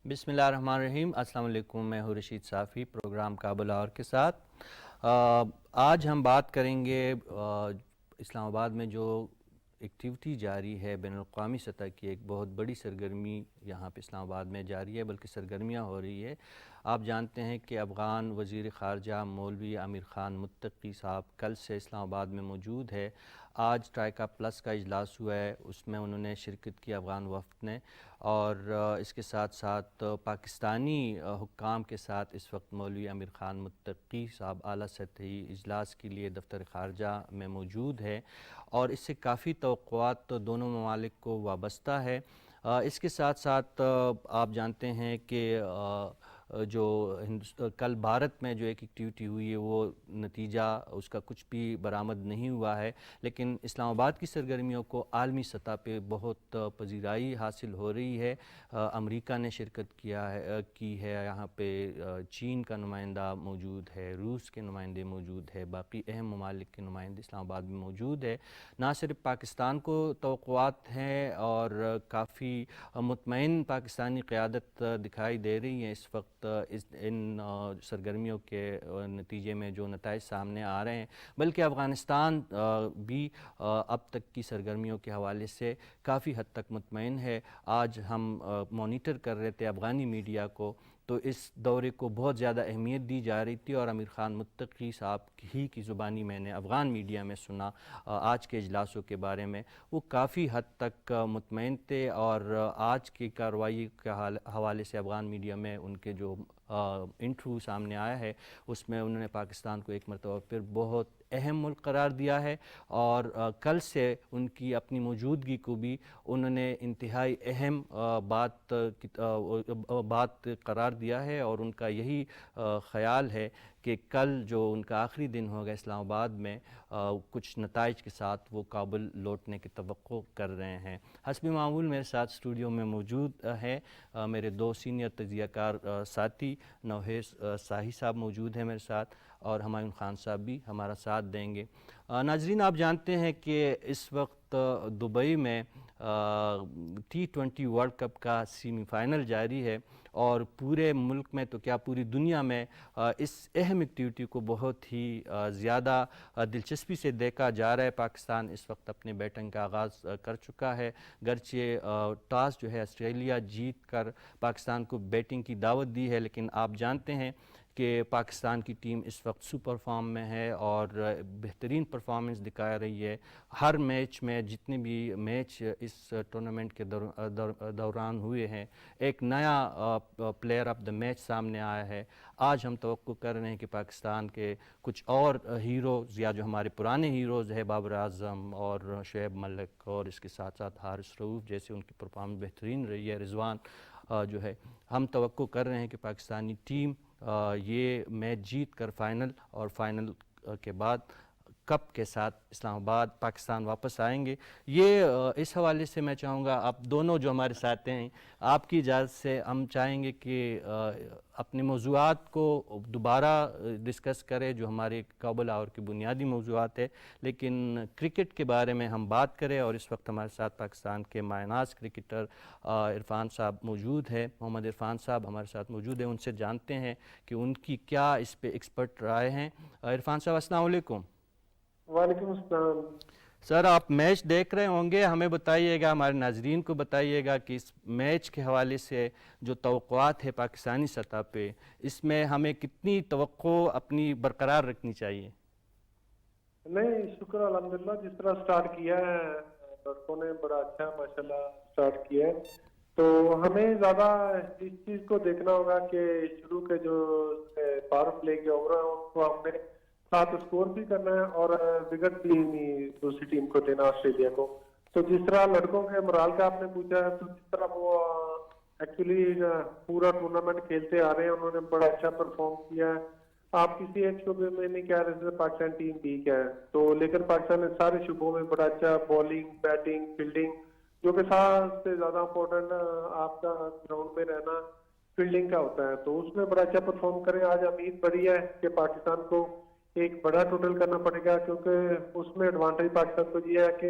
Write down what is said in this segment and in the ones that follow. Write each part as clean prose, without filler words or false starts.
بسم اللہ الرحمن الرحیم۔ السلام علیکم، میں ہوں رشید صافی پروگرام کابل آور کے ساتھ۔ آج ہم بات کریں گے اسلام آباد میں جو ایکٹیویٹی جاری ہے، بین الاقوامی سطح کی ایک بہت بڑی سرگرمی یہاں پہ اسلام آباد میں جاری ہے، بلکہ سرگرمیاں ہو رہی ہے۔ آپ جانتے ہیں کہ افغان وزیر خارجہ مولوی عامر خان متقی صاحب کل سے اسلام آباد میں موجود ہے۔ آج ٹرائیکا پلس کا اجلاس ہوا ہے، اس میں انہوں نے شرکت کی افغان وفد نے، اور اس کے ساتھ ساتھ پاکستانی حکام کے ساتھ اس وقت مولوی عامر خان متقی صاحب اعلیٰ سطحی اجلاس کے لیے دفتر خارجہ میں موجود ہے، اور اس سے کافی توقعات دونوں ممالک کو وابستہ ہے۔ اس کے ساتھ ساتھ آپ جانتے ہیں کہ جو کل بھارت میں جو ایک ایکٹیویٹی ہوئی ہے وہ نتیجہ اس کا کچھ بھی برآمد نہیں ہوا ہے، لیکن اسلام آباد کی سرگرمیوں کو عالمی سطح پہ بہت پذیرائی حاصل ہو رہی ہے۔ امریکہ نے شرکت کی ہے یہاں پہ، چین کا نمائندہ موجود ہے، روس کے نمائندے موجود ہے، باقی اہم ممالک کے نمائندے اسلام آباد میں موجود ہے۔ نہ صرف پاکستان کو توقعات ہیں اور کافی مطمئن پاکستانی قیادت دکھائی دے رہی ہے اس وقت ان سرگرمیوں کے نتیجے میں جو نتائج سامنے آ رہے ہیں، بلکہ افغانستان بھی اب تک کی سرگرمیوں کے حوالے سے کافی حد تک مطمئن ہے۔ آج ہم مانیٹر کر رہے تھے افغانی میڈیا کو، تو اس دورے کو بہت زیادہ اہمیت دی جا رہی تھی، اور عامر خان متقی صاحب ہی کی زبانی میں نے افغان میڈیا میں سنا آج کے اجلاسوں کے بارے میں، وہ کافی حد تک مطمئن تھے، اور آج کی کارروائی کے حوالے سے افغان میڈیا میں ان کے جو انٹرویو سامنے آیا ہے، اس میں انہوں نے پاکستان کو ایک مرتبہ پھر بہت اہم ملک قرار دیا ہے، اور کل سے ان کی اپنی موجودگی کو بھی انہوں نے انتہائی اہم بات قرار دیا ہے، اور ان کا یہی خیال ہے کہ کل جو ان کا آخری دن ہوگا اسلام آباد میں، کچھ نتائج کے ساتھ وہ کابل لوٹنے کی توقع کر رہے ہیں۔ حسب معمول میرے ساتھ اسٹوڈیو میں موجود ہے میرے دو سینئر تجزیہ کار ساتھی، نوحیز ساہی صاحب موجود ہیں میرے ساتھ، اور ہمایون خان صاحب بھی ہمارا ساتھ دیں گے۔ ناظرین، آپ جانتے ہیں کہ اس وقت دبئی میں T20 ورلڈ کپ کا سیمی فائنل جاری ہے، اور پورے ملک میں تو کیا پوری دنیا میں اس اہم ایکٹیویٹی کو بہت ہی زیادہ دلچسپی سے دیکھا جا رہا ہے۔ پاکستان اس وقت اپنے بیٹنگ کا آغاز کر چکا ہے، گرچہ ٹاس جو ہے آسٹریلیا جیت کر پاکستان کو بیٹنگ کی دعوت دی ہے، لیکن آپ جانتے ہیں کہ پاکستان کی ٹیم اس وقت سپر فارم میں ہے اور بہترین پرفارمنس دکھا رہی ہے۔ ہر میچ میں، جتنے بھی میچ اس ٹورنامنٹ کے دوران ہوئے ہیں، ایک نیا پلیئر آف دا میچ سامنے آیا ہے۔ آج ہم توقع کر رہے ہیں کہ پاکستان کے کچھ اور ہیروز، یا جو ہمارے پرانے ہیروز ہیں، بابر اعظم اور شعیب ملک، اور اس کے ساتھ ساتھ حارث رؤوف جیسے ان کی پرفارمنس بہترین رہی ہے، رضوان جو ہے، ہم توقع کر رہے ہیں کہ پاکستانی ٹیم یہ میچ جیت کر فائنل، اور فائنل کے بعد کپ کے ساتھ اسلام آباد پاکستان واپس آئیں گے۔ یہ اس حوالے سے میں چاہوں گا آپ دونوں جو ہمارے ساتھ ہیں، آپ کی اجازت سے ہم چاہیں گے کہ اپنے موضوعات کو دوبارہ ڈسکس کریں جو ہمارے کابل آور کی بنیادی موضوعات ہے، لیکن کرکٹ کے بارے میں ہم بات کریں، اور اس وقت ہمارے ساتھ پاکستان کے مایہ ناز کرکٹر عرفان صاحب موجود ہیں، محمد عرفان صاحب ہمارے ساتھ موجود ہیں، ان سے جانتے ہیں کہ ان کی کیا اس پہ ایکسپرٹ رائے ہیں۔ عرفان صاحب السلام علیکم۔ وعلیکم السلام۔ سر، آپ میچ دیکھ رہے ہوں گے، ہمیں بتائیے گا، ہمارے ناظرین کو بتائیے گا کہ اس میچ کے حوالے سے جو توقعات ہے پاکستانی سطح پہ، اس میں ہمیں کتنی توقع اپنی برقرار رکھنی چاہیے؟ نہیں، شکر الحمدللہ، جس طرح سٹارٹ کیا ہے لڑکوں نے بڑا اچھا ماشاءاللہ سٹارٹ کیا ہے، تو ہمیں زیادہ اس چیز کو دیکھنا ہوگا کہ شروع کے جو پاور پلے کے اوور ہیں ان کو ہم نے ساتھ اسکور بھی کرنا ہے، اور وکٹ بھی دوسری ٹیم کو دینا، آسٹریلیا کو۔ تو جس طرح لڑکوں کے مرال کا آپ نے پوچھا ہے، تو جس طرح وہ ایکچولی پورا ٹورنامنٹ کھیلتے آ رہے ہیں، انہوں نے بڑا اچھا پرفارم کیا ہے۔ آپ کسی ایک شعبے میں نہیں کہہ رہے تھے پاکستان ٹیم ویک ہے، تو لیکن پاکستان نے سارے شعبوں میں بڑا اچھا بالنگ، بیٹنگ، فیلڈنگ، جو کہ سب سے زیادہ امپورٹنٹ آپ کا گراؤنڈ میں رہنا فیلڈنگ کا ہوتا ہے، تو اس میں بڑا اچھا پرفارم کریں۔ آج امید بڑی ہے کہ پاکستان کو ایک بڑا ٹوٹل کرنا پڑے گا، کیونکہ اس میں ایڈوانٹیج پاکستان کو یہ ہے کہ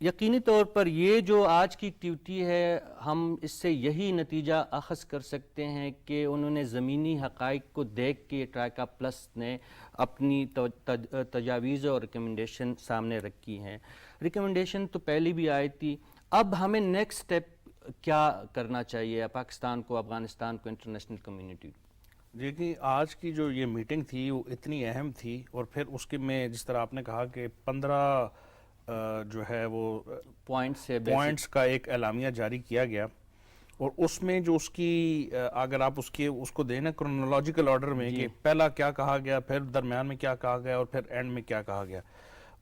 یقینی طور پر یہ جو آج کی ایکٹیویٹی ہے ہم اس سے یہی نتیجہ اخذ کر سکتے ہیں کہ انہوں نے زمینی حقائق کو دیکھ کے ٹرائکا پلس نے اپنی تجاویز اور ریکمنڈیشن سامنے رکھی ہیں. ریکمنڈیشن تو پہلی بھی آئی تھی. اب ہمیں نیکسٹ سٹیپ کیا کرنا چاہیے پاکستان کو, افغانستان کو, انٹرنیشنل کمیونٹی کو؟ دیکھیں آج کی جو یہ میٹنگ تھی وہ اتنی اہم تھی, اور پھر اس کے میں جس طرح آپ نے کہا کہ 15 جو ہے وہ پوائنٹس کا ایک اعلامیہ جاری کیا گیا, اور اس میں جو اس کی اگر آپ اس کو دینا کرونالوجیکل آرڈر میں کہ پہلا کیا کہا گیا, پھر درمیان میں کیا کہا گیا, اور پھر اینڈ میں کیا کہا گیا,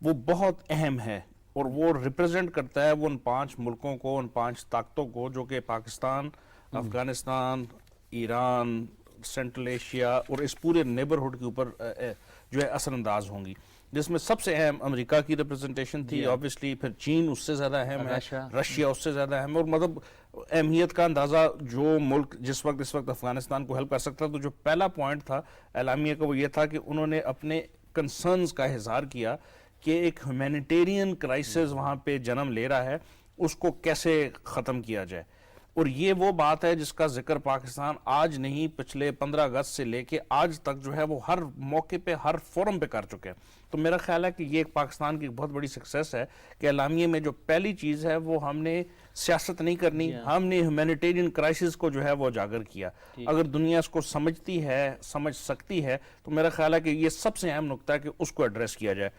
وہ بہت اہم ہے. اور وہ ریپرزینٹ کرتا ہے وہ ان 5 ملکوں کو, ان 5 طاقتوں کو جو کہ پاکستان, افغانستان, ایران, سینٹرل ایشیا اور اس پورے نیبرہڈ کے اوپر جو ہے اثر انداز ہوں گی, جس میں سب سے اہم امریکہ کی ریپرزنٹیشن تھی آبویسلی, پھر چین اس سے زیادہ اہم ہے, رشیا اس سے زیادہ اہم ہے. اور مطلب اہمیت کا اندازہ جو ملک اس وقت افغانستان کو ہیلپ کر سکتا, تو جو پہلا پوائنٹ تھا اعلامیہ کا وہ یہ تھا کہ انہوں نے اپنے کنسرنز کا اظہار کیا کہ ایک ہیومینیٹیرین کرائسس وہاں پہ جنم لے رہا ہے, اس کو کیسے ختم کیا جائے. اور یہ وہ بات ہے جس کا ذکر پاکستان آج نہیں, پچھلے 15 اگست سے لے کے آج تک جو ہے وہ ہر موقع پہ, ہر فورم پہ کر چکے ہیں. تو میرا خیال ہے کہ یہ ایک پاکستان کی بہت بڑی سکسیس ہے کہ اعلامیے میں جو پہلی چیز ہے وہ ہم نے سیاست نہیں کرنی, ہم نے ہیومینیٹیرین کرائسس کو جو ہے وہ اجاگر کیا. اگر دنیا اس کو سمجھتی ہے, سمجھ سکتی ہے, تو میرا خیال ہے کہ یہ سب سے اہم نقطہ ہے کہ اس کو ایڈریس کیا جائے.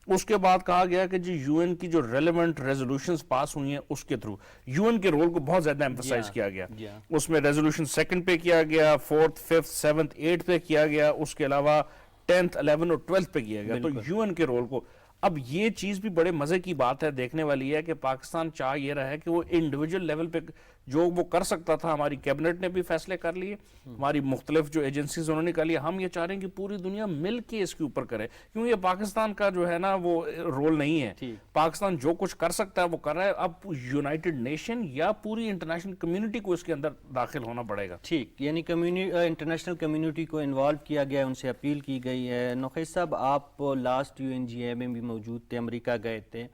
اس کے بعد کہا گیا کہ جی یو این کی جو ریلیونٹ ریزولوشنز پاس ہوئی ہیں اس کے تھرو یو این کے رول کو بہت زیادہ ایمفسائز کیا گیا. اس میں ریزولوشن 2 پہ کیا گیا, 4th 5th 7th 8th پہ کیا گیا, اس کے علاوہ 10th 11th اور 12th پہ کیا گیا. تو یو این کے رول کو, اب یہ چیز بھی بڑے مزے کی بات ہے, دیکھنے والی ہے کہ پاکستان چاہ یہ رہا ہے کہ وہ انڈیویجول لیول پہ جو وہ کر سکتا تھا, ہماری کیبنٹ نے بھی فیصلے کر لیے, ہماری مختلف جو ایجنسیز انہوں نے کر لیا, ہم یہ چاہ رہے ہیں کہ پوری دنیا مل کے اس کے اوپر کرے, کیونکہ یہ پاکستان کا جو ہے نا وہ رول نہیں ہے. پاکستان جو کچھ کر سکتا ہے وہ کر رہا ہے, اب یونائٹڈ نیشن یا پوری انٹرنیشنل کمیونٹی کو اس کے اندر داخل ہونا پڑے گا. ٹھیک, یعنی انٹرنیشنل کمیونٹی کو انوالو کیا گیا, ان سے اپیل کی گئی ہے. نوخیز صاحب آپ لاسٹ یو این جی اے میں بھی موجود تھے, امریکہ گئے تھے.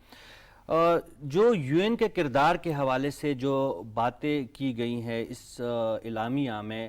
جو یو این کے کردار کے حوالے سے جو باتیں کی گئی ہیں اس اعلامیہ میں,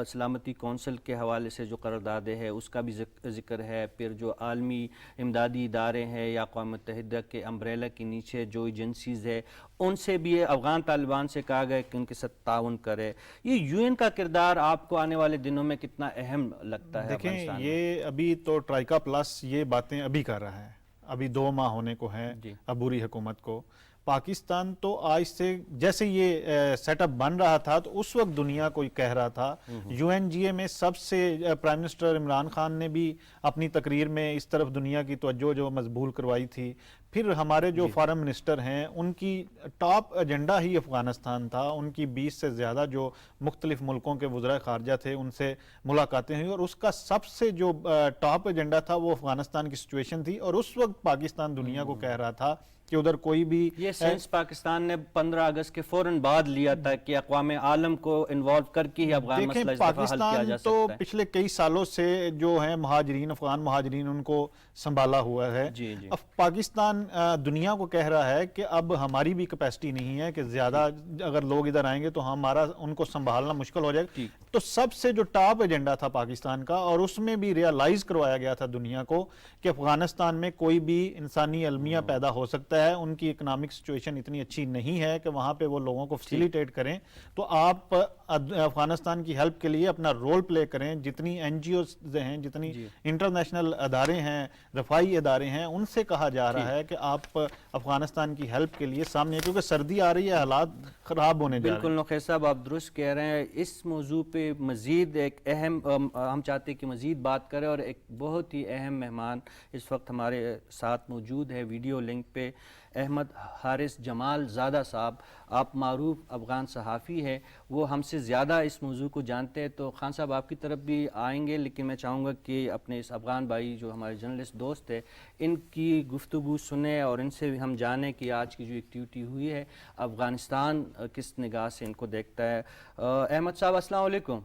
سلامتی کونسل کے حوالے سے جو قراردادیں ہے اس کا بھی ذکر ہے, پھر جو عالمی امدادی ادارے ہیں یا اقوام متحدہ کے امبریلا کے نیچے جو ایجنسیز ہے ان سے بھی افغان طالبان سے کہا گیا کہ ان کے ساتھ تعاون کرے. یہ یو این کا کردار آپ کو آنے والے دنوں میں کتنا اہم لگتا ہے؟ دیکھیں یہ ابھی تو ٹرائکا پلس یہ باتیں ابھی کر رہا ہے, ابھی 2 ماہ ہونے کو ہیں عبوری حکومت کو. پاکستان تو آج سے جیسے یہ سیٹ اپ بن رہا تھا تو اس وقت دنیا کو کہہ رہا تھا, یو این جی اے میں سب سے پرائم منسٹر عمران خان نے بھی اپنی تقریر میں اس طرف دنیا کی توجہ جو مضبوط کروائی تھی. پھر ہمارے جو فارن منسٹر ہیں ان کی ٹاپ ایجنڈا ہی افغانستان تھا, ان کی 20 سے زیادہ جو مختلف ملکوں کے وزراء خارجہ تھے ان سے ملاقاتیں ہوئی, اور اس کا سب سے جو ٹاپ ایجنڈا تھا وہ افغانستان کی سچویشن تھی. اور اس وقت پاکستان دنیا کو کہہ رہا تھا کہ ادھر کوئی بھی یہ سینس پاکستان نے 15 اگست کے فوراً بعد لیا تھا کہ اقوام عالم کو انوالو کر کے ہی افغان مسئلہ اس دفعہ حل کیا جا سکتا ہے. تو پچھلے کئی سالوں سے جو ہیں مہاجرین, افغان مہاجرین, ان کو سنبھالا ہوا ہے. اب پاکستان دنیا کو کہہ رہا ہے کہ اب ہماری بھی کیپیسٹی نہیں ہے کہ زیادہ اگر لوگ ادھر آئیں گے تو ہمارا ان کو سنبھالنا مشکل ہو جائے گا. تو سب سے جو ٹاپ ایجنڈا تھا پاکستان کا, اور اس میں بھی ریئلائز کروایا گیا تھا دنیا کو کہ افغانستان میں کوئی بھی انسانی المیہ پیدا ہو سکتا ہے, ان کی اکنامک سچویشن اتنی اچھی نہیں ہے کہ وہاں پہ وہ لوگوں کو فیسیلیٹیٹ کریں, تو آپ افغانستان کی ہیلپ کے لیے اپنا رول پلے کریں. جتنی این جی اوز ہیں, جتنی انٹرنیشنل ادارے ہیں, رفائی ادارے ہیں, ان سے کہا جا رہا ہے کہ آپ افغانستان کی ہیلپ کے لیے سامنے, کیونکہ سردی آ رہی ہے, حالات خراب ہونے جا رہے ہیں. بالکل نوخیز صاحب آپ درست کہہ رہے ہیں. اس موضوع پہ مزید ایک اہم ہم چاہتے ہیں کہ مزید بات کریں, اور ایک بہت ہی اہم مہمان اس وقت ہمارے ساتھ موجود ہے ویڈیو لنک پہ, احمد حارث جمال زادہ صاحب. آپ معروف افغان صحافی ہیں, وہ ہم سے زیادہ اس موضوع کو جانتے ہیں. تو خان صاحب آپ کی طرف بھی آئیں گے, لیکن میں چاہوں گا کہ اپنے اس افغان بھائی جو ہمارے جرنلسٹ دوست ہیں ان کی گفتگو سنیں اور ان سے بھی ہم جانیں کہ آج کی جو ایکٹیویٹی ہوئی ہے افغانستان کس نگاہ سے ان کو دیکھتا ہے. احمد صاحب السلام علیکم.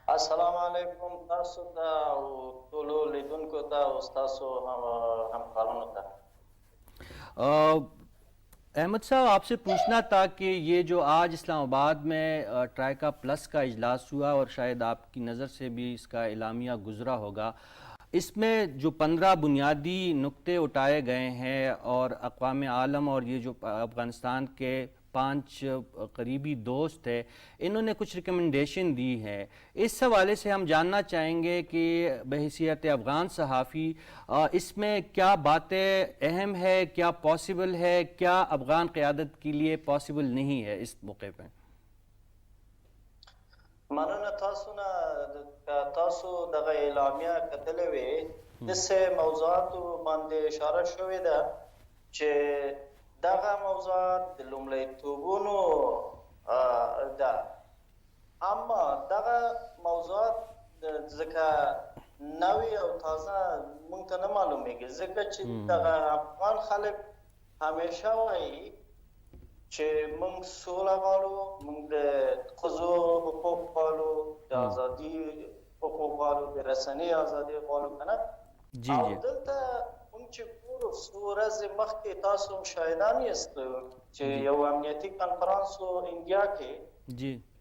السلام علیکم تاسو ته او ټولو لیدونکو ته او تاسو همکارانو ته. احمد صاحب آپ سے پوچھنا تھا کہ یہ جو آج اسلام آباد میں ٹرائیکا پلس کا اجلاس ہوا اور شاید آپ کی نظر سے بھی اس کا اعلامیہ گزرا ہوگا، اس میں جو 15 بنیادی نکتے اٹھائے گئے ہیں اور اقوام عالم اور یہ جو افغانستان کے 5 قریبی دوست ہیں انہوں نے کچھ ریکمنڈیشن دی ہے، اس حوالے سے ہم جاننا چاہیں گے کہ بحیثیت افغان صحافی اس میں کیا باتیں اہم ہے، کیا پاسبل ہے، کیا افغان قیادت کے لیے پاسبل نہیں ہے اس موقع پہ؟ مننه تاسو نه تاسو دغه اعلامیه کتلې وې د سه موضوعاتو باندې اشاره شوې ده چې دغه موضوعات د لومړیتوبونو ده، اما دغه موضوعات ځکه نوې او تازه موږ ته نه معلومیږي، ځکه چې دغه افغان خلک همیشه وایي چې موږ سوله غواړو، موږ د ښځو حقوق غواړو، د ازادي حقوق غواړو، د رسنۍ ازادي غواړو که نه. او دلته موږ چې ګورو څو ورځې مخکې تاسو هم شاهدان یاست چې یو امنیتي کنفرانس و انډیا کې،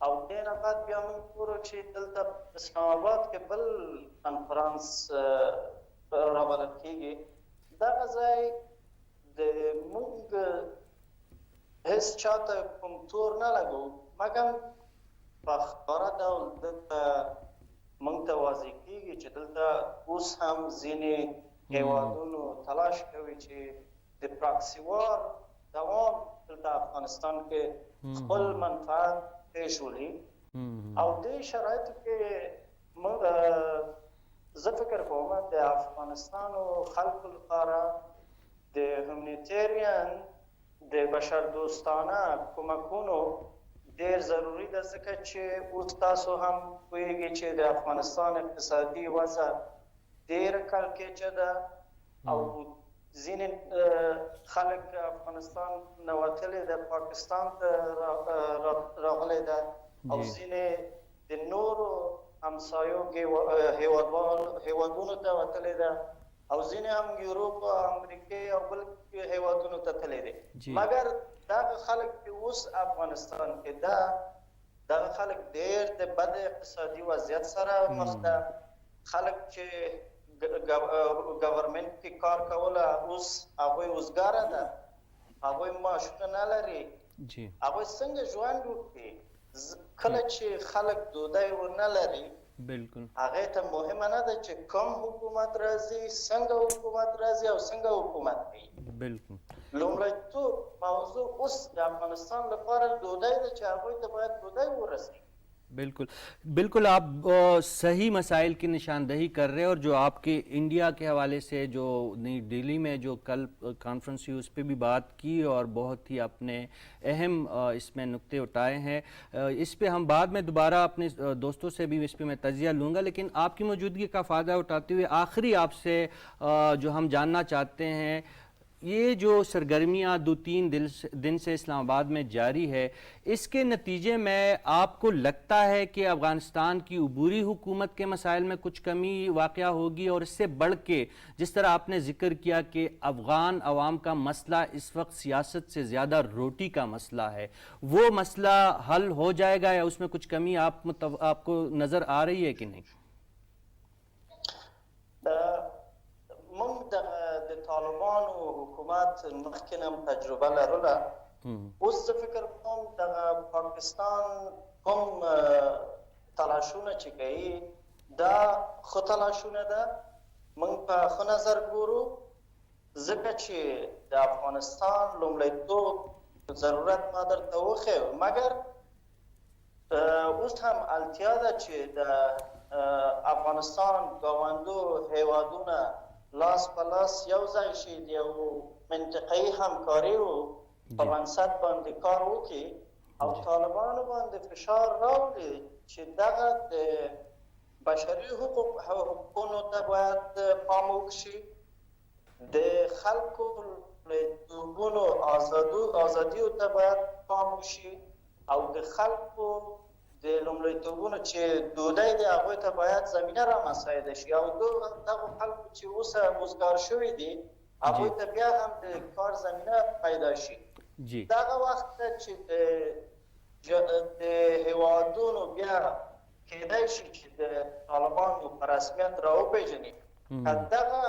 او دې نه بعد بیا موږ ګورو چې دلته اسلام آباد کې بل کنفرانس رابلل کېږي. دغه ځای د موږ هیڅ چاته کوم تور نه لګو، مګر په ښکاره ډول دلته موږ ته واضح کېږي چې دلته اوس هم ځینې هیوادونو تلاش کوي چې د پراکسي وار دوام دلته افغانستان کې خپل منفعت پیش ولي. او دې شرایطو کې موږ زه فکر کوم د افغانستانو خلکو لپاره د هومانیټیرین د بشر دوستانه کومکونو ډېر ضروري ده، ځکه چې اوس تاسو هم پوهیږئ چې د افغانستان اقتصادي وضع ډېره کړکېچه ده او ځینې خلک افغانستان نه وتلي ده، پاکستان ته راغلی ده، او ځینې د نورو همسایو هیوادونو ته وتلي ده، او ځینې هم یوروپ او امریکې او بل هیوادونو ته تللی دی. مګر دغه خلک چې اوس افغانستان کې ده، دغه خلک ډېر د بد اقتصادي وضعیت سره مخ ده. خلک چې ګورنمنټ کې کار کوله اوس هغوی وزګاره ده، هغوی معاشونه نه لري، هغوی څنګه ژوند وکړي؟ کله چې خلک ډوډۍ ونه لري بالکل هغه ته مهمه نه ده چې کوم حکومت راځي، څنګه حکومت راځي او څنګه حکومت کوي. بالکل لومړیتوب موضوع اوس د افغانستان لپاره ډوډۍ ده چې هغوی ته باید ډوډۍ ورسوي. بالکل بالکل آپ صحیح مسائل کی نشاندہی کر رہے ہیں، اور جو آپ کے انڈیا کے حوالے سے جو نئی دہلی میں جو کل کانفرنس ہوئی اس پہ بھی بات کی اور بہت ہی اپنے اہم اس میں نکتے اٹھائے ہیں. اس پہ ہم بعد میں دوبارہ اپنے دوستوں سے بھی اس پہ میں تجزیہ لوں گا، لیکن آپ کی موجودگی کا فائدہ اٹھاتے ہوئے آخری آپ سے جو ہم جاننا چاہتے ہیں، یہ جو سرگرمیاں 2-3 دن سے اسلام آباد میں جاری ہے، اس کے نتیجے میں آپ کو لگتا ہے کہ افغانستان کی عبوری حکومت کے مسائل میں کچھ کمی واقع ہوگی؟ اور اس سے بڑھ کے جس طرح آپ نے ذکر کیا کہ افغان عوام کا مسئلہ اس وقت سیاست سے زیادہ روٹی کا مسئلہ ہے، وہ مسئلہ حل ہو جائے گا یا اس میں کچھ کمی آپ کو نظر آ رہی ہے کہ نہیں؟ موږ د طالبانو حکومت مخکې هم تجربه لرله. اوس زه فکر کوم دغه پاکستان کوم تلاشونه چې کوي دا ښه تلاشونه ده، موږ په ښه نظر ګورو، ځکه چې د افغانستان لومړیتوب ضرورت ما درته وښیو. مګر اوس هم اړتیا ده چې د افغانستان ګاونډو هیوادونه لاس په لاس یو ځای شي، د یو منطقه‌ایي همکاریو په بنسټ باندې کار وکړي او طالبانو باندې فشار راوړي چې دغه د بشري حقوقونو ته باید پام وکړي، د خلکو لومړیتوبونو ازادیو ته باید پام وشي، او د خلکو د لومړیتوبونو چې ډوډۍ دی هغوی ته باید زمینه رامساعده شي. او دغه خلکو چې اوس وزګار شوي دي هغوی ته بیا هم د کار زمینه پیدا شي. جی دغه وخت ته چې د هیوادونو بیا کېدای شي چې د طالبانو په رسمیت راوپېژني، که دغه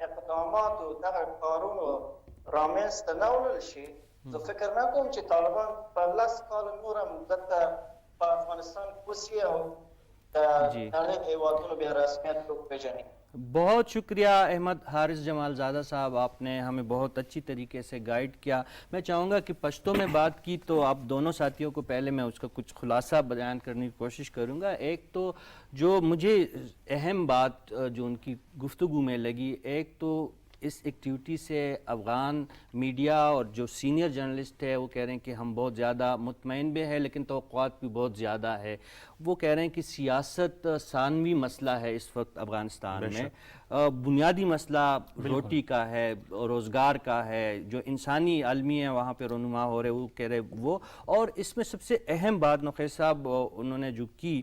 اقدامات و دغه کارونو رامنځته نه وړل شي، زه فکر نه کوم چې طالبان په 10 کال نور هم دلته په افغانستان کې اوسي او د نړۍ هیوادونو بیا رسمیت وپېژني. بہت شکریہ احمد حارث جمال زادہ صاحب، آپ نے ہمیں بہت اچھی طریقے سے گائیڈ کیا. میں چاہوں گا کہ پشتو میں بات کی تو آپ دونوں ساتھیوں کو پہلے میں اس کا کچھ خلاصہ بیان کرنے کی کوشش کروں گا. ایک تو جو مجھے اہم بات جو ان کی گفتگو میں لگی، ایک تو اس ایکٹیویٹی سے افغان میڈیا اور جو سینئر جرنلسٹ ہے وہ کہہ رہے ہیں کہ ہم بہت زیادہ مطمئن بھی ہیں لیکن توقعات بھی بہت زیادہ ہے. وہ کہہ رہے ہیں کہ سیاست ثانوی مسئلہ ہے اس وقت افغانستان میں، بنیادی مسئلہ روٹی کا ہے، روزگار کا ہے، جو انسانی عالمی وہاں پہ رونما ہو رہے وہ کہہ رہے وہ. اور اس میں سب سے اہم بات نقیر صاحب انہوں نے جو کی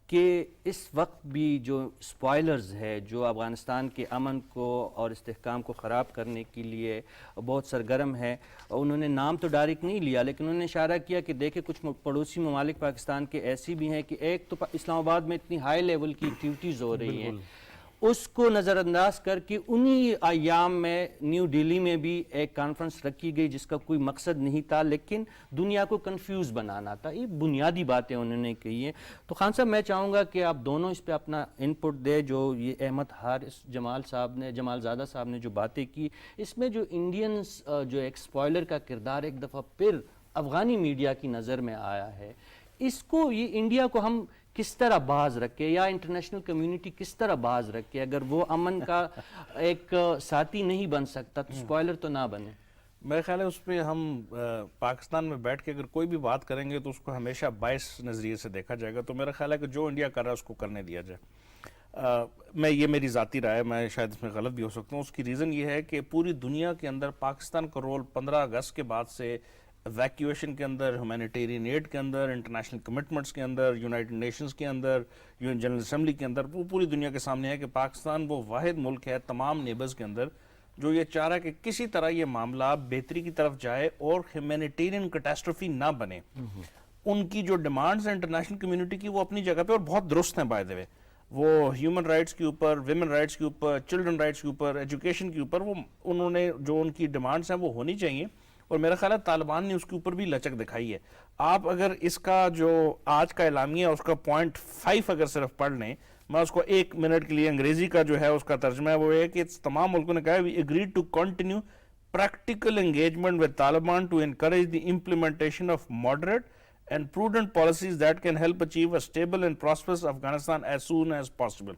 کہ اس وقت بھی جو اسپوائلرز ہے جو افغانستان کے امن کو اور استحکام کو خراب کرنے کے لیے بہت سرگرم ہے، انہوں نے نام تو ڈائریکٹ نہیں لیا لیکن انہوں نے اشارہ کیا کہ دیکھیں کچھ پڑوسی ممالک پاکستان کے ایسی بھی ہیں کہ ایک تو اسلام آباد میں اتنی ہائی لیول کی ایکٹیویٹیز ہو رہی ہیں، اس کو نظر انداز کر کے انہی ایام میں نیو دہلی میں بھی ایک کانفرنس رکھی گئی جس کا کوئی مقصد نہیں تھا لیکن دنیا کو کنفیوز بنانا تھا. یہ بنیادی باتیں انہوں نے کہی ہیں. تو خان صاحب میں چاہوں گا کہ آپ دونوں اس پہ اپنا انپٹ دیں. جو یہ احمد حارث جمال زادہ صاحب نے جو باتیں کی، اس میں جو انڈینز جو ایک اسپوائلر کا کردار ایک دفعہ پھر افغانی میڈیا کی نظر میں آیا ہے، اس کو یہ انڈیا کو ہم کس طرح باز رکھے یا انٹرنیشنل کمیونٹی کس طرح باز رکھے؟ اگر وہ امن کا ایک ساتھی نہیں بن سکتا تو اسپوائلر تو نہ بنے. میرے خیال ہے اس پہ ہم پاکستان میں بیٹھ کے اگر کوئی بھی بات کریں گے تو اس کو ہمیشہ بائس نظریے سے دیکھا جائے گا. تو میرا خیال ہے کہ جو انڈیا کر رہا ہے اس کو کرنے دیا جائے. یہ میری ذاتی رائے ہے، میں شاید اس میں غلط بھی ہو سکتا ہوں. اس کی ریزن یہ ہے کہ پوری دنیا کے اندر پاکستان کا رول 15 اگست کے بعد سے ایویکیویشن کے اندر، ہیومینیٹیرین ایڈ کے اندر، انٹرنیشنل کمٹمنٹس کے اندر، یونائٹڈ نیشنز کے اندر، یو این جنرل اسمبلی کے اندر، وہ پوری دنیا کے سامنے ہے کہ پاکستان وہ واحد ملک ہے تمام نیبرز کے اندر جو یہ چاہ رہا ہے کہ کسی طرح یہ معاملہ بہتری کی طرف جائے اور ہیومینیٹیرین کیٹاسٹروفی نہ بنے. ان کی جو ڈیمانڈز ہیں انٹرنیشنل کمیونٹی کی وہ اپنی جگہ پہ اور بہت درست ہیں بائی دی وے. وہ ہیومن رائٹس کے اوپر، ویمن رائٹس کے اوپر، چلڈرن رائٹس کے اوپر، ایجوکیشن کے اوپر، وہ انہوں نے جو ان کی ڈیمانڈز ہیں وہ ہونی چاہیے. اور میرا خیال ہے طالبان نے اس کے اوپر بھی لچک دکھائی ہے. آپ اگر اس کا جو آج کا اعلامیہ ہے اس کا پوائنٹ 5 اگر صرف پڑھ لیں، میں اس کو 1 منٹ کے لیے انگریزی کا جو ہے اس کا ترجمہ ہے وہ ہے کہ تمام ملکوں نے کہا ہے we agreed to continue practical engagement with Taliban to encourage the implementation of moderate and prudent policies that can help achieve a stable and prosperous Afghanistan as soon as possible.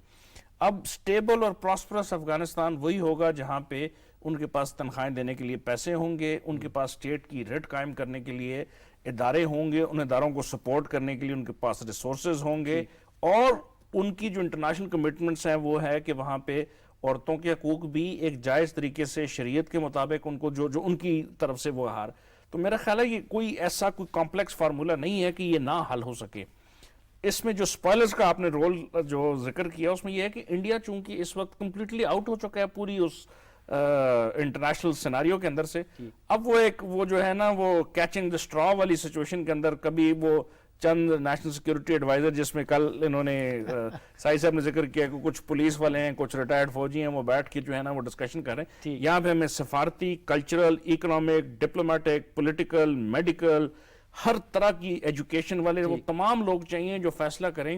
اب stable اور prosperous افغانستان وہی ہوگا جہاں پہ ان کے پاس تنخواہیں دینے کے لیے پیسے ہوں گے، ان کے پاس اسٹیٹ کی ریٹ قائم کرنے کے لیے ادارے ہوں گے، ان اداروں کو سپورٹ کرنے کے لیے ان کے پاس ریسورسز ہوں گے، اور ان کی جو انٹرنیشنل کمٹمنٹس ہیں وہ ہے کہ وہاں پہ عورتوں کے حقوق بھی ایک جائز طریقے سے شریعت کے مطابق ان کو جو ان کی طرف سے وہ ہار. تو میرا خیال ہے یہ کوئی ایسا کوئی کمپلیکس فارمولا نہیں ہے کہ یہ نہ حل ہو سکے. اس میں جو اسپوائلرز کا آپ نے رول جو ذکر کیا اس میں یہ ہے کہ انڈیا چونکہ اس وقت کمپلیٹلی آؤٹ ہو چکا ہے پوری اس انٹرنیشنل سیناریو کے اندر سے. اب وہ جو ہے نا وہ کیچنگ دی اسٹرا والی سچویشن کے اندر، کبھی وہ چند نیشنل سیکیورٹی ایڈوائزر جس میں کل انہوں نے سائی صاحب نے ذکر کیا کہ کچھ پولیس والے ہیں، کچھ ریٹائرڈ فوجی ہیں، وہ بیٹھ کے جو ہے نا وہ ڈسکشن کر رہے ہیں. یہاں پہ ہمیں سفارتی، cultural, economic, diplomatic, political, medical, ہر طرح کی ایجوکیشن والے وہ تمام لوگ چاہیے جو فیصلہ کریں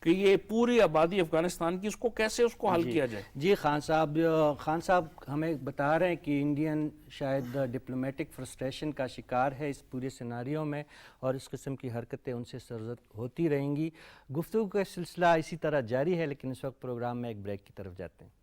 کہ یہ پوری آبادی افغانستان کی اس کو کیسے اس کو حل کیا جائے. جی خان صاحب ہمیں بتا رہے ہیں کہ انڈین شاید ڈپلومیٹک فرسٹریشن کا شکار ہے اس پورے سیناریو میں، اور اس قسم کی حرکتیں ان سے سرزد ہوتی رہیں گی. گفتگو کا سلسلہ اسی طرح جاری ہے، لیکن اس وقت پروگرام میں ایک بریک کی طرف جاتے ہیں.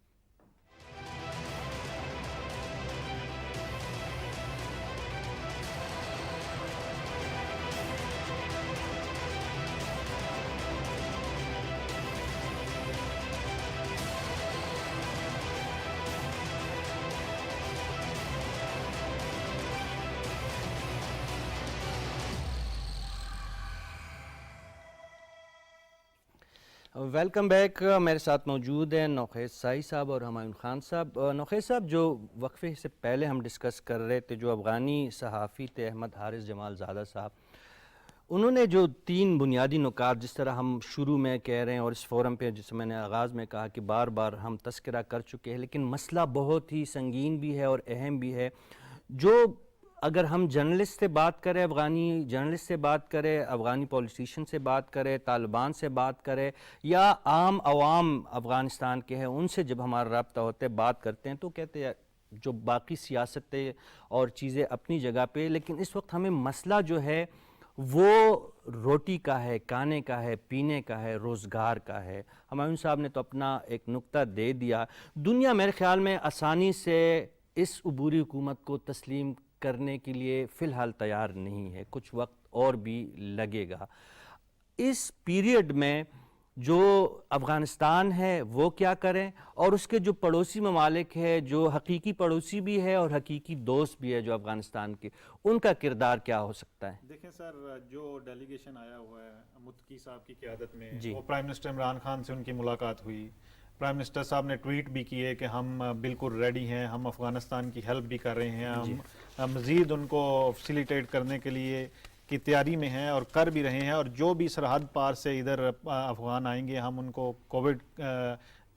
Welcome back. میرے ساتھ موجود ہیں نوخیز سائی صاحب اور ہمایون خان صاحب. نوخیز صاحب، جو وقفے سے پہلے ہم ڈسکس کر رہے تھے، جو افغانی صحافی تھے احمد حارث جمال زادہ صاحب، انہوں نے جو 3 بنیادی نکات، جس طرح ہم شروع میں کہہ رہے ہیں اور اس فورم پہ جسے میں نے آغاز میں کہا کہ بار بار ہم تذکرہ کر چکے ہیں، لیکن مسئلہ بہت ہی سنگین بھی ہے اور اہم بھی ہے. جو اگر ہم جرنلسٹ سے بات کریں، افغانی جرنلسٹ سے بات کریں، افغانی پولیٹیشین سے بات کریں، طالبان سے بات کریں، یا عام عوام افغانستان کے ہیں، ان سے جب ہمارا رابطہ ہوتا ہے، بات کرتے ہیں، تو کہتے ہیں جو باقی سیاستیں اور چیزیں اپنی جگہ پہ، لیکن اس وقت ہمیں مسئلہ جو ہے وہ روٹی کا ہے، کھانے کا ہے، پینے کا ہے، روزگار کا ہے. ہمایون صاحب نے تو اپنا ایک نقطہ دے دیا. دنیا میرے خیال میں آسانی سے اس عبوری حکومت کو تسلیم کرنے کے لیے فی الحال تیار نہیں ہے، کچھ وقت اور بھی لگے گا. اس پیریڈ میں جو افغانستان ہے وہ کیا کریں، اور اس کے جو پڑوسی ممالک ہے، جو حقیقی پڑوسی بھی ہے اور حقیقی دوست بھی ہے جو افغانستان کے، ان کا کردار کیا ہو سکتا ہے؟ دیکھیں سر، جو ڈیلیگیشن آیا ہوا ہے متقی صاحب کی قیادت میں، جی. وہ پرائم منسٹر عمران خان سے ان کی ملاقات ہوئی. پرائم منسٹر صاحب نے ٹویٹ بھی کیے کہ ہم بالکل ریڈی ہیں، ہم افغانستان کی ہیلپ بھی کر رہے ہیں، ہم مزید ان کو فیسیلیٹیٹ کرنے کے لیے کی تیاری میں ہیں اور کر بھی رہے ہیں، اور جو بھی سرحد پار سے ادھر افغان آئیں گے ہم ان کو کووڈ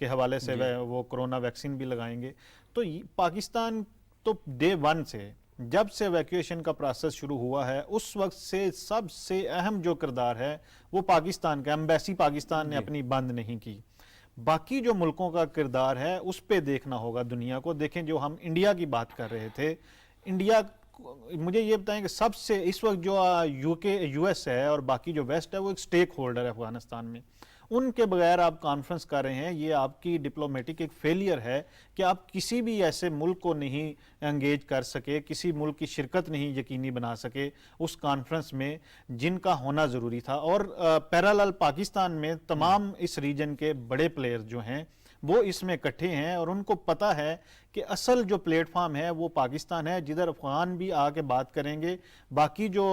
کے حوالے سے وہ کرونا ویکسین بھی لگائیں گے. تو پاکستان تو ڈے 1 سے، جب سے ایویکویشن کا پروسیس شروع ہوا ہے، اس وقت سے سب سے اہم جو کردار ہے وہ پاکستان کا. ایمبیسی پاکستان نے اپنی بند نہیں کی. باقی جو ملکوں کا کردار ہے اس پہ دیکھنا ہوگا دنیا کو. دیکھیں، جو ہم انڈیا کی بات کر رہے تھے، انڈیا، مجھے یہ بتائیں کہ سب سے اس وقت جو یو ایس ہے اور باقی جو ویسٹ ہے، وہ ایک سٹیک ہولڈر ہے افغانستان میں. ان کے بغیر آپ کانفرنس کر رہے ہیں، یہ آپ کی ڈپلومیٹک ایک فیلئر ہے کہ آپ کسی بھی ایسے ملک کو نہیں انگیج کر سکے، کسی ملک کی شرکت نہیں یقینی بنا سکے اس کانفرنس میں جن کا ہونا ضروری تھا. اور پیرالل پاکستان میں تمام اس ریجن کے بڑے پلیئر جو ہیں وہ اس میں اکٹھے ہیں، اور ان کو پتہ ہے کہ اصل جو پلیٹ فارم ہے وہ پاکستان ہے، جدھر افغان بھی آ کے بات کریں گے. باقی جو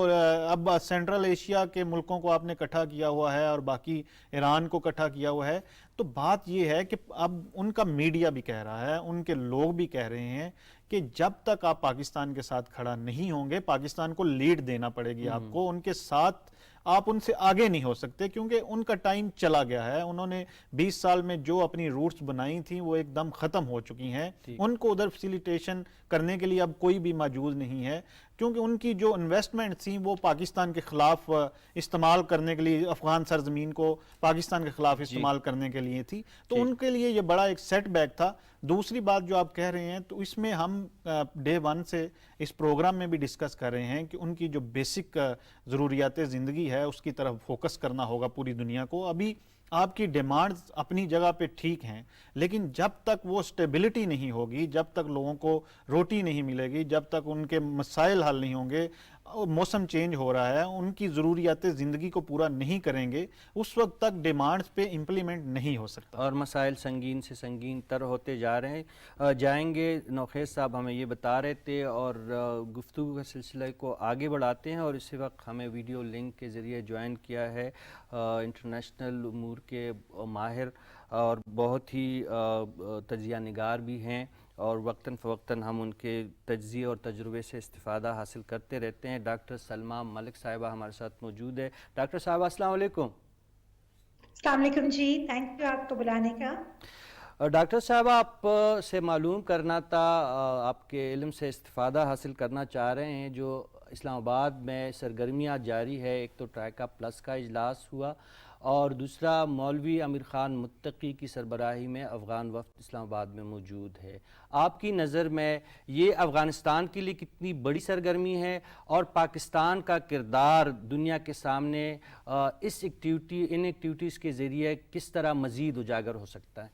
اب سینٹرل ایشیا کے ملکوں کو آپ نے اکٹھا کیا ہوا ہے اور باقی ایران کو اکٹھا کیا ہوا ہے، تو بات یہ ہے کہ اب ان کا میڈیا بھی کہہ رہا ہے، ان کے لوگ بھی کہہ رہے ہیں کہ جب تک آپ پاکستان کے ساتھ کھڑا نہیں ہوں گے، پاکستان کو لیڈ دینا پڑے گی آپ کو، ان کے ساتھ آپ ان سے آگے نہیں ہو سکتے، کیونکہ ان کا ٹائم چلا گیا ہے. انہوں نے 20 سال میں جو اپنی روٹس بنائی تھیں وہ ایک دم ختم ہو چکی ہیں. ان کو ادھر فیسیلیٹیشن کرنے کے لیے اب کوئی بھی موجود نہیں ہے، کیونکہ ان کی جو انویسٹمنٹ تھیں وہ پاکستان کے خلاف استعمال کرنے کے لیے، افغان سرزمین کو پاکستان کے خلاف استعمال کرنے کے لیے تھی. تو ان کے لیے یہ بڑا ایک سیٹ بیک تھا. دوسری بات جو آپ کہہ رہے ہیں، تو اس میں ہم ڈے 1 سے اس پروگرام میں بھی ڈسکس کر رہے ہیں کہ ان کی جو بیسک ضروریات زندگی ہے اس کی طرف فوکس کرنا ہوگا پوری دنیا کو. ابھی آپ کی ڈیمانڈز اپنی جگہ پہ ٹھیک ہیں، لیکن جب تک وہ سٹیبلٹی نہیں ہوگی، جب تک لوگوں کو روٹی نہیں ملے گی، جب تک ان کے مسائل حل نہیں ہوں گے، موسم چینج ہو رہا ہے، ان کی ضروریات زندگی کو پورا نہیں کریں گے، اس وقت تک ڈیمانڈز پہ امپلیمنٹ نہیں ہو سکتا. اور مسائل سنگین سے سنگین تر ہوتے جا رہے ہیں جائیں گے. نوخیز صاحب ہمیں یہ بتا رہے تھے، اور گفتگو کے سلسلے کو آگے بڑھاتے ہیں. اور اسی وقت ہمیں ویڈیو لنک کے ذریعے جوائن کیا ہے انٹرنیشنل امور کے ماہر اور بہت ہی تجزیہ نگار بھی ہیں، اور وقتاً فوقتاً ہم ان کے تجزیے اور تجربے سے استفادہ حاصل کرتے رہتے ہیں. ڈاکٹر سلمیٰ ملک صاحبہ ہمارے ساتھ موجود ہے. ڈاکٹر صاحبہ السلام علیکم. السلام علیکم جی، تھینک یو آپ کو بلانے کا. ڈاکٹر صاحب، آپ سے معلوم کرنا تھا، آپ کے علم سے استفادہ حاصل کرنا چاہ رہے ہیں. جو اسلام آباد میں سرگرمیاں جاری ہے، ایک تو ٹرائیکا پلس کا اجلاس ہوا، اور دوسرا مولوی امیر خان متقی کی سربراہی میں افغان وفد اسلام آباد میں موجود ہے. آپ کی نظر میں یہ افغانستان کے لیے کتنی بڑی سرگرمی ہے، اور پاکستان کا کردار دنیا کے سامنے ان ایکٹیویٹیز کے ذریعے کس طرح مزید اجاگر ہو سکتا ہے؟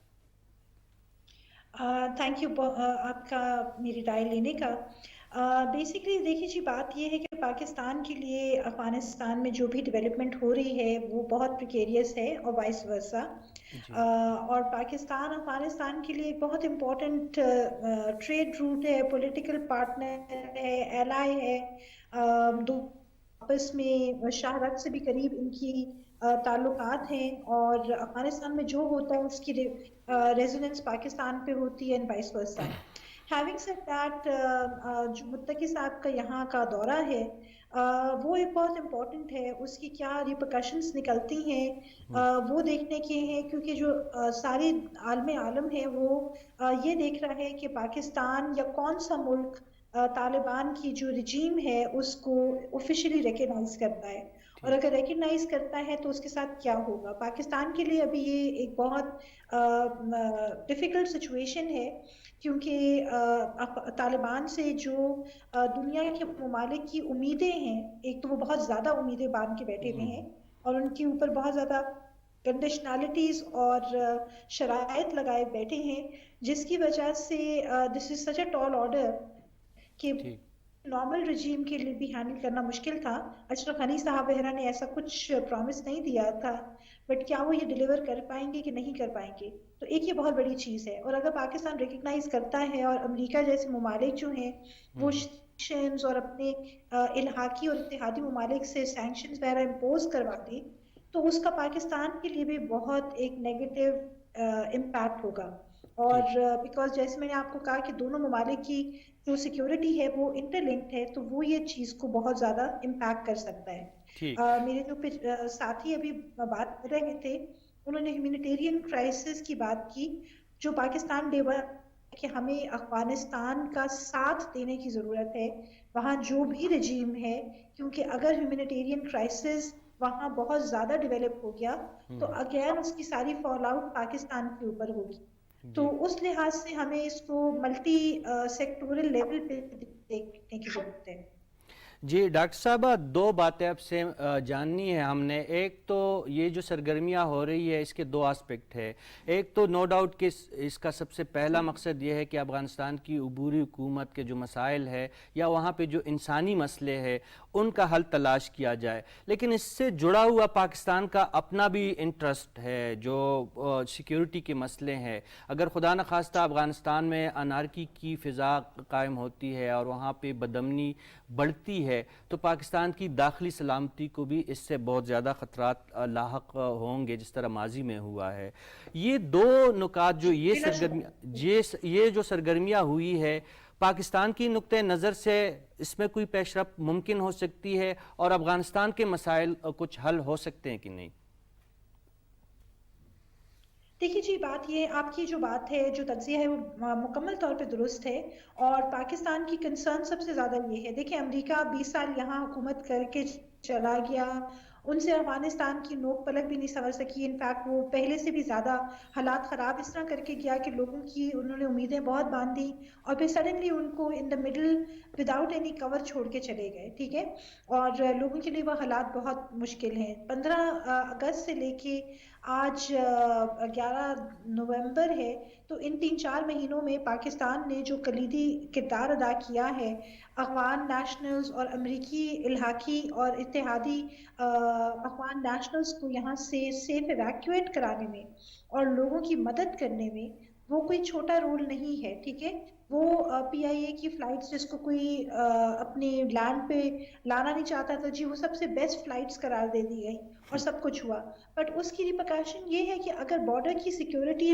تھینک یو آپ کا میری رائے لینے کا. بیسکلی دیکھیے جی، بات یہ ہے کہ پاکستان کے لیے افغانستان میں جو بھی ڈیولپمنٹ ہو رہی ہے وہ بہت پریکیریس ہے، اور وائس ورسا. اور پاکستان افغانستان کے لیے ایک بہت امپورٹنٹ ٹریڈ روٹ ہے، پولیٹیکل پارٹنر ہے، ایلائی ہے. دو آپس میں شاہرگ سے بھی قریب ان کی تعلقات ہیں اور افغانستان میں جو ہوتا ہے اس کی ریزوننس پاکستان پہ ہوتی ہے and vice versa. Having said that جو متقی صاحب کا یہاں کا دورہ ہے وہ ایک بہت امپورٹنٹ ہے. اس کی کیا ریپرکشنز نکلتی ہیں وہ دیکھنے کے ہیں, کیونکہ جو ساری عالم ہے وہ یہ دیکھ رہا ہے کہ پاکستان یا کون سا ملک طالبان کی جو رجیم ہے اس کو آفیشلی ریکگنائز کرتا ہے, اور اگر ریکگنائز کرتا ہے تو اس کے ساتھ کیا ہوگا. پاکستان کے لیے ابھی یہ ایک بہت ڈیفیکلٹ سچویشن ہے, کیونکہ طالبان سے جو دنیا کے ممالک کی امیدیں ہیں, ایک تو وہ بہت زیادہ امیدیں باندھ کے بیٹھے ہوئے ہیں اور ان کے اوپر بہت زیادہ کنڈیشنالٹیز اور شرائط لگائے بیٹھے ہیں, جس کی وجہ سے دس از سچ اے ٹال آرڈر کہ نارمل رجیم کے لیے بھی ہینڈل کرنا مشکل تھا. اشرف غنی صاحب وغیرہ نے ایسا کچھ پرومس نہیں دیا تھا, بٹ کیا وہ یہ ڈیلیور کر پائیں گے کہ نہیں کر پائیں گے, تو ایک یہ بہت بڑی چیز ہے. اور اگر پاکستان ریکگنائز کرتا ہے اور امریکہ جیسے ممالک جو ہیں وہ سینکشنز اور اپنے الحاقی اور اتحادی ممالک سے سینکشنز وغیرہ امپوز کرواتے, تو اس کا پاکستان کے لیے بھی بہت ایک نیگیٹو امپیکٹ ہوگا. اور بیکاز جیسے میں نے آپ کو کہا کہ دونوں ممالک کی جو سیکیورٹی ہے وہ انٹر لنکڈ ہے, تو وہ یہ چیز کو بہت زیادہ امپیکٹ کر سکتا ہے. میرے جو ساتھی ابھی بات کر رہے تھے انہوں نے ہیومینیٹیرین کرائسس کی بات کی, جو پاکستان ڈے کہ ہمیں افغانستان کا ساتھ دینے کی ضرورت ہے وہاں جو بھی رجیم ہے, کیونکہ اگر ہیومینیٹیرین کرائسس وہاں بہت زیادہ ڈیولپ ہو گیا تو اگین اس کی ساری فال آؤٹ پاکستان کے اوپر ہوگی. تو اس لحاظ سے ہمیں اس کو ملٹی سیکٹورل لیول پہ دیکھنے کی ضرورت ہے. جی ڈاکٹر صاحبہ, دو باتیں آپ سے جاننی ہے ہم نے. ایک تو یہ جو سرگرمیاں ہو رہی ہے اس کے دو آسپیکٹ ہے. ایک تو نو ڈاؤٹ کہ اس کا سب سے پہلا مقصد یہ ہے کہ افغانستان کی عبوری حکومت کے جو مسائل ہے یا وہاں پہ جو انسانی مسئلے ہیں ان کا حل تلاش کیا جائے, لیکن اس سے جڑا ہوا پاکستان کا اپنا بھی انٹرسٹ ہے جو سیکیورٹی کے مسئلے ہیں. اگر خدا نخواستہ افغانستان میں انارکی کی فضا قائم ہوتی ہے اور وہاں پہ بدامنی بڑھتی ہے تو پاکستان کی داخلی سلامتی کو بھی اس سے بہت زیادہ خطرات لاحق ہوں گے, جس طرح ماضی میں ہوا ہے. یہ دو نکات جو یہ جو سرگرمیاں ہوئی ہے پاکستان کی نقطۂ نظر سے اس میں کوئی پیش رفت ممکن ہو سکتی ہے اور افغانستان کے مسائل کچھ حل ہو سکتے ہیں کہ نہیں؟ دیکھیے جی, بات یہ آپ کی جو بات ہے, جو تجزیہ ہے وہ مکمل طور پہ درست ہے, اور پاکستان کی کنسرن سب سے زیادہ یہ ہے. دیکھیں امریکہ 20 سال یہاں حکومت کر کے چلا گیا, ان سے افغانستان کی نوک پلک بھی نہیں سنور سکی. انفیکٹ وہ پہلے سے بھی زیادہ حالات خراب اس طرح کر کے گیا کہ لوگوں کی انہوں نے امیدیں بہت باندھی اور پھر سڈنلی ان کو ان دا مڈل وداؤٹ اینی کور چھوڑ کے چلے گئے. ٹھیک ہے, اور لوگوں کے لیے وہ حالات بہت مشکل ہیں. 15 اگست سے لے کے آج 11 نومبر ہے, تو ان 3-4 مہینوں میں پاکستان نے جو کلیدی کردار ادا کیا ہے افغان نیشنلز اور امریکی الحاقی اور اتحادی افغان نیشنلز کو یہاں سے سیف ایویکویٹ کرانے میں اور لوگوں کی مدد کرنے میں, وہ کوئی چھوٹا رول نہیں ہے. ٹھیک ہے, وہ پی آئی اے کی فلائٹس جس کو کوئی اپنے لینڈ پہ لانا نہیں چاہتا تھا جی, وہ سب سے بیسٹ فلائٹس قرار دے دی گئی اور سب کچھ ہوا. بٹ اس کی ریپرکشن یہ ہے کہ اگر بارڈر کی سیکیورٹی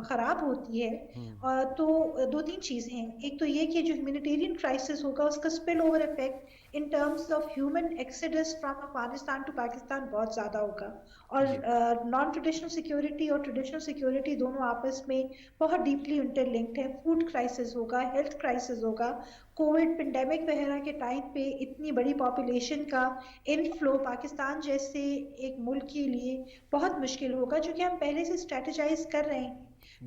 خراب ہوتی ہے تو 2-3 چیزیں ہیں. ایک تو یہ کہ جو ہیومینیٹیرین کرائسس ہوگا اس کا spill over effect in terms of human exodus from Afghanistan to Pakistan بہت زیادہ ہوگا, اور نان ٹریڈیشنل سیکیورٹی اور ٹریڈیشنل سیکیورٹی دونوں آپس میں بہت ڈیپلی انٹر لنکڈ ہے. فوڈ کرائسس ہوگا, ہیلتھ کرائسس ہوگا, کووڈ پینڈیمک وغیرہ کے ٹائم پہ اتنی بڑی پاپولیشن کا انفلو پاکستان جیسے ایک ملک کے لیے بہت مشکل ہوگا, جو کہ ہم پہلے سے اسٹریٹجائز کر رہے ہیں,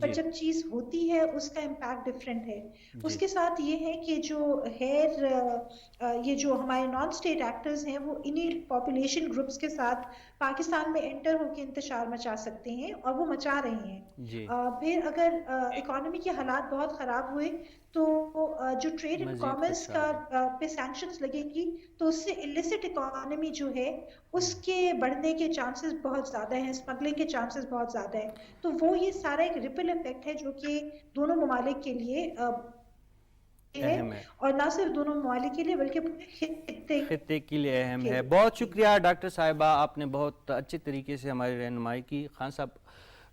پر جب چیز ہوتی ہے اس کا امپیکٹ ڈفرینٹ ہے. اس کے ساتھ یہ ہے کہ جو یہ جو ہمارے نان اسٹیٹ ایکٹرز ہیں وہ انہی پاپولیشن گروپس کے ساتھ پاکستان میں انٹر ہو کے انتشار مچا سکتے ہیں, اور وہ مچا رہے ہیں. پھر اگر اکانومی کے حالات بہت خراب ہوئے تو جو ٹریڈ اینڈ کامرس کا پہ سینکشنز لگے گی تو اس سے illicit اکانومی جو ہے اس کے بڑھنے کے چانسز بہت زیادہ ہیں, اسمگلنگ کے چانسز بہت زیادہ ہیں. تو وہ یہ سارا ایک ریپل افیکٹ ہے جو کہ دونوں ممالک کے لیے اہم ہے اور نہ صرف دونوں ممالک کے لیے بلکہ پورے خطے کے لیے اہم ہے. بہت شکریہ ڈاکٹر صاحبہ, آپ نے بہت اچھے طریقے سے ہماری رہنمائی کی. خان صاحب,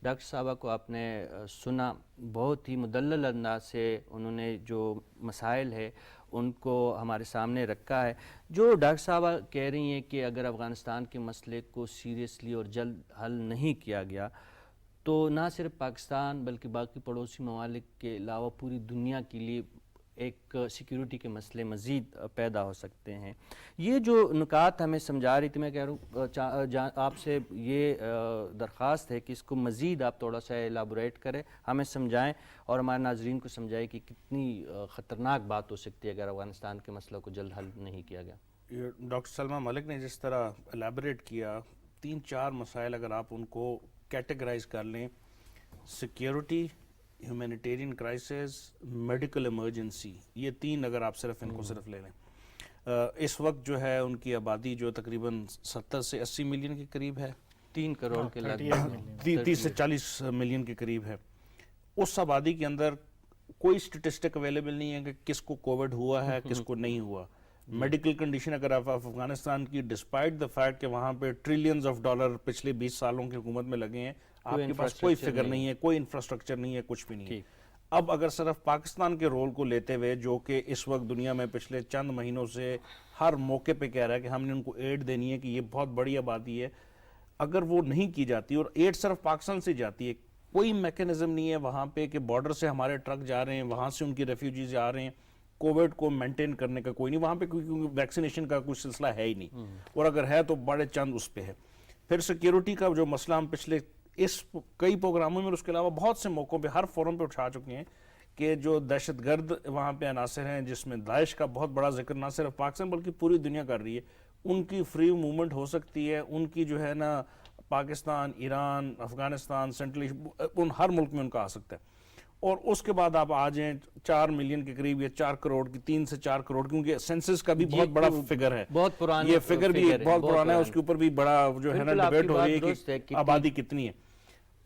ڈاکٹر صاحبہ کو آپ نے سنا, بہت ہی مدلل انداز سے انہوں نے جو مسائل ہے ان کو ہمارے سامنے رکھا ہے. جو ڈاکٹر صاحبہ کہہ رہی ہیں کہ اگر افغانستان کے مسئلے کو سیریسلی اور جلد حل نہیں کیا گیا تو نہ صرف پاکستان بلکہ باقی پڑوسی ممالک کے علاوہ پوری دنیا کے لیے ایک سیکیورٹی کے مسئلے مزید پیدا ہو سکتے ہیں. یہ جو نکات ہمیں سمجھا رہی تھی, میں کہہ رہا ہوں آپ سے یہ درخواست ہے کہ اس کو مزید آپ تھوڑا سا ایلابوریٹ کریں, ہمیں سمجھائیں اور ہمارے ناظرین کو سمجھائیں کہ کتنی خطرناک بات ہو سکتی ہے اگر افغانستان کے مسئلہ کو جلد حل نہیں کیا گیا. ڈاکٹر سلمیٰ ملک نے جس طرح ایلیبوریٹ کیا, 3-4 مسائل اگر آپ ان کو کیٹیگرائز کر لیں, security, humanitarian crisis, medical emergency, یہ 3 اگر آپ صرف ان کو صرف لے لیں. اس وقت جو ہے ان کی آبادی جو تقریباً 70 سے 80 ملین کے قریب ہے, 3 کروڑ کے لگ 30 سے 40 ملین کے قریب ہے. اس آبادی کے اندر کوئی سٹیٹسٹک اویلیبل نہیں ہے کہ کس کو کووڈ ہوا ہے کس کو نہیں ہوا. میڈیکل کنڈیشن اگر آپ افغانستان کی, ڈسپائٹ دا فیکٹ کہ وہاں پہ ٹریلینز آف ڈالر پچھلے 20 سالوں کی حکومت میں لگے ہیں, آپ کے پاس کوئی فگر نہیں ہے, کوئی انفراسٹرکچر نہیں ہے, کچھ بھی نہیں ہے. اب اگر صرف پاکستان کے رول کو لیتے ہوئے, جو کہ اس وقت دنیا میں پچھلے چند مہینوں سے ہر موقع پہ کہہ رہا ہے کہ ہم نے ان کو ایڈ دینی ہے کہ یہ بہت بڑی آبادی ہے, اگر وہ نہیں کی جاتی اور ایڈ صرف پاکستان سے جاتی ہے, کوئی میکینزم نہیں ہے وہاں پہ کہ بارڈر سے ہمارے ٹرک جا رہے ہیں, وہاں سے ان کی ریفیوجیز جا رہے ہیں, کووڈ کو مینٹین کرنے کا کوئی نہیں وہاں پہ, کیونکہ ویکسینیشن کا کوئی سلسلہ ہے ہی نہیں, اور اگر ہے تو بڑے چند اس پہ ہے. پھر سیکیورٹی کا جو مسئلہ ہم پچھلے اس کئی پروگراموں میں اور اس کے علاوہ بہت سے موقعوں پہ ہر فورم پہ اٹھا چکے ہیں کہ جو دہشت گرد وہاں پہ عناصر ہیں, جس میں داعش کا بہت بڑا ذکر نہ صرف پاکستان بلکہ پوری دنیا کر رہی ہے, ان کی فری موومنٹ ہو سکتی ہے, ان کی جو ہے نا پاکستان, ایران, افغانستان, سینٹرل ان ہر ملک میں ان کا آ سکتا ہے. اور اس کے بعد آپ آ جائیں 4 ملین کے قریب یا 4 کروڑ کی, 3 سے 4 کروڑ, کیونکہ سینسس کا بھی بہت بڑا فگر ہے, بہت پرانا یہ فگر بھی بہت پرانا ہے, اس کے اوپر بھی بڑا جو ہے نا ڈیبیٹ ہو رہی ہے کہ آبادی کتنی ہے.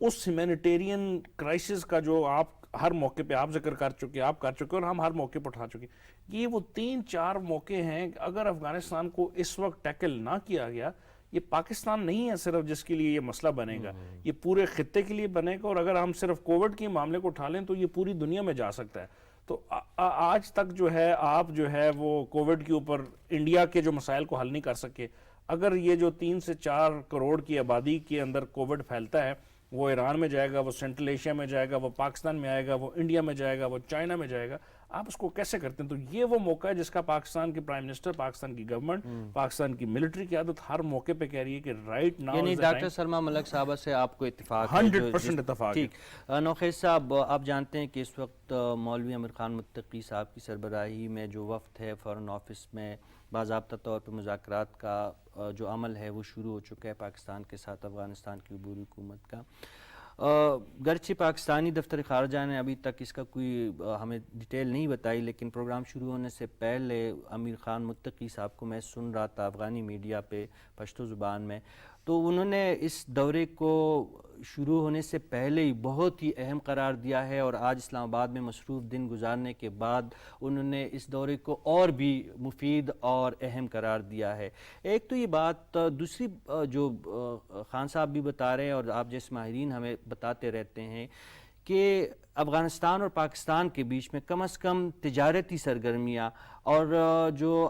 اس ہیومینیٹیرین کرائسس کا جو آپ ہر موقع پہ آپ ذکر کر چکے, آپ کر چکے اور ہم ہر موقع پہ اٹھا چکے, یہ وہ 3-4 موقع ہیں اگر افغانستان کو اس وقت ٹیکل نہ کیا گیا, یہ پاکستان نہیں ہے صرف جس کے لیے یہ مسئلہ بنے گا, یہ پورے خطے کے لیے بنے گا. اور اگر ہم صرف کووڈ کے معاملے کو اٹھا لیں تو یہ پوری دنیا میں جا سکتا ہے. تو آج تک جو ہے آپ جو ہے وہ کووڈ کے اوپر انڈیا کے جو مسائل کو حل نہیں کر سکے. اگر یہ جو 3 سے 4 کروڑ کی آبادی کے اندر کووڈ پھیلتا ہے, وہ ایران میں جائے گا, وہ سینٹرل ایشیا میں جائے گا, وہ پاکستان میں آئے گا, وہ انڈیا میں جائے گا, وہ چائنا میں جائے گا, آپ اس کو کیسے کرتے ہیں؟ تو یہ وہ موقع ہے جس کا پاکستان کے پرائم منسٹر, پاکستان کی گورنمنٹ, پاکستان کی ملٹری قیادت ہر موقع پہ کہہ رہی ہے کہ رائٹ ناؤ. یعنی ڈاکٹر سلمیٰ ملک صاحبہ سے آپ کو اتفاق ہے؟ 100% اتفاق ہے. ٹھیک. نوخیز صاحب, آپ جانتے ہیں کہ اس وقت مولوی عامر خان متقی صاحب کی سربراہی میں جو وفد ہے فارن آفس میں باضابطہ طور پہ مذاکرات کا جو عمل ہے وہ شروع ہو چکا ہے پاکستان کے ساتھ, افغانستان کی عبوری حکومت کا. گرچہ پاکستانی دفتر خارجہ نے ابھی تک اس کا کوئی ہمیں ڈیٹیل نہیں بتائی, لیکن پروگرام شروع ہونے سے پہلے امیر خان متقی صاحب کو میں سن رہا تھا افغانی میڈیا پہ پشتو زبان میں, تو انہوں نے اس دورے کو شروع ہونے سے پہلے ہی بہت ہی اہم قرار دیا ہے, اور آج اسلام آباد میں مصروف دن گزارنے کے بعد انہوں نے اس دورے کو اور بھی مفید اور اہم قرار دیا ہے. ایک تو یہ بات, دوسری جو خان صاحب بھی بتا رہے ہیں اور آپ جیسے ماہرین ہمیں بتاتے رہتے ہیں کہ افغانستان اور پاکستان کے بیچ میں کم از کم تجارتی سرگرمیاں اور جو